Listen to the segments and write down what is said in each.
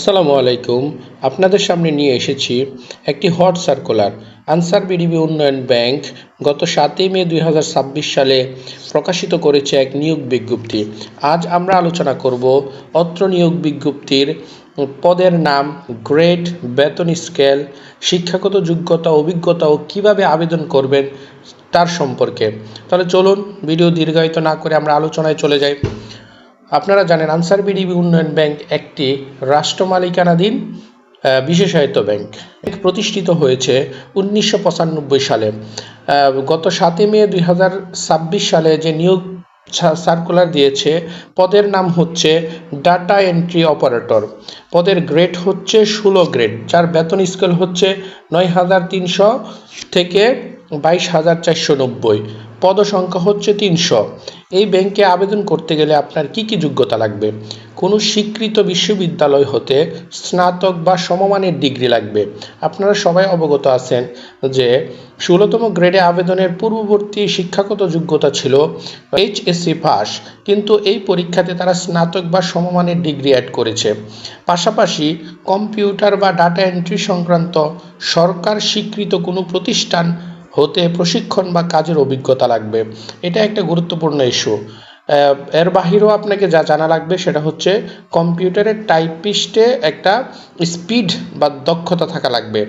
আসসালামু আলাইকুম। আপনাদের সামনে নিয়ে এসেছি একটি হট সার্কুলার। আনসার বিডিবি উন্নয়ন ব্যাংক গত 7 মে 2026 সালে প্রকাশিত করেছে এক নিয়োগ বিজ্ঞপ্তি। আজ আমরা আলোচনা করব অত্র নিয়োগ বিজ্ঞপ্তির পদের নাম, গ্রেড, বেতন স্কেল, শিক্ষাগত যোগ্যতা, অভিজ্ঞতা ও কীভাবে আবেদন করবেন তার সম্পর্কে। তাহলে চলুন ভিডিও দীর্ঘায়িত না করে আমরা আলোচনায় চলে যাই। আপনারা জানেন আনসার বিডিবি উন্নয়ন ব্যাংক একটি রাষ্ট্র মালিকানাধীন বিশেষায়িত ব্যাংক। প্রতিষ্ঠিত হয়েছে 1995 সালে। গত 7 মে 2026 সালে যে নিয়োগ সার্কুলার দিয়েছে, পদের নাম হচ্ছে ডাটা এন্ট্রি অপারেটর। পদের গ্রেড হচ্ছে 16 গ্রেড, যার বেতন স্কেল হচ্ছে 9,300 থেকে 22,490। পদসংখ্যা হচ্ছে 300। এই ব্যাংকে আবেদন করতে গেলে আপনার কি কি যোগ্যতা লাগবে? কোনো স্বীকৃত বিশ্ববিদ্যালয় হতে স্নাতক বা সমমানের ডিগ্রি লাগবে। আপনারা সবাই অবগত আছেন যে 16তম গ্রেডে আবেদনের পূর্ববর্তী শিক্ষাগত যোগ্যতা ছিল HSC পাস, কিন্তু এই পরীক্ষাতে তারা স্নাতক বা সমমানের ডিগ্রি অ্যাড করেছে। পাশাপাশি কম্পিউটার বা ডাটা এন্ট্রি সংক্রান্ত সরকার স্বীকৃত কোনো প্রতিষ্ঠান হতে প্রশিক্ষণ বা কাজের অভিজ্ঞতা লাগবে। এটা একটা গুরুত্বপূর্ণ ইস্যু। এর বাহিরেও আপনাকে যা জানা লাগবে সেটা হচ্ছে কম্পিউটারের টাইপিস্টে একটা স্পিড বা দক্ষতা থাকা লাগবে।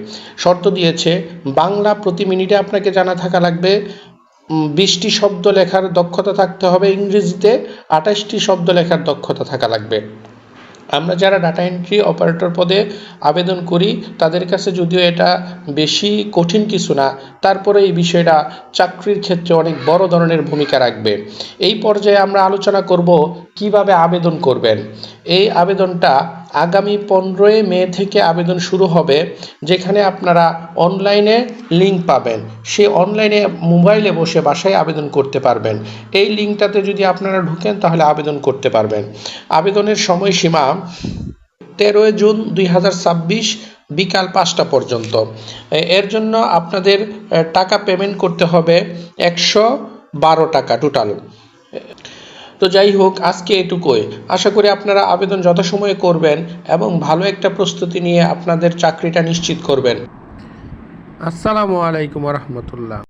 শর্ত দিয়েছে বাংলা প্রতি মিনিটে আপনাকে জানা থাকা লাগবে, 20টি শব্দ লেখার দক্ষতা থাকতে হবে, ইংরেজিতে 28টি শব্দ লেখার দক্ষতা থাকা লাগবে। আমরা যারা ডাটা এন্ট্রি অপারেটর পদে আবেদন করি তাদের কাছে যদিও এটা বেশি কঠিন কিছু না, তারপরে এই বিষয়টা চাকরির ক্ষেত্রে অনেক বড় ধরনের ভূমিকা রাখবে। এই পর্যায়ে আমরা আলোচনা করব কিভাবে আবেদন করবেন। এই আবেদনটা আগামী 15 মে থেকে আবেদন শুরু হবে, যেখানে আপনারা অনলাইনে লিঙ্ক পাবেন। সেই অনলাইনে মোবাইলে বসে বাসায় আবেদন করতে পারবেন। এই লিঙ্কটাতে যদি আপনারা ঢুকেন তাহলে আবেদন করতে পারবেন। আবেদনের সময়সীমা 13 জুন 2026 বিকাল 5টা পর্যন্ত। এর জন্য আপনাদের টাকা পেমেন্ট করতে হবে 112 টাকা টোটাল। তো যাই হোক, আজকে এটুকুই। আশা করি আপনারা আবেদন যথাসময়ে করবেন এবং ভালো একটা প্রস্তুতি নিয়ে আপনাদের চাকরিটা নিশ্চিত করবেন। আসসালামু আলাইকুম ওয়া রাহমাতুল্লাহ।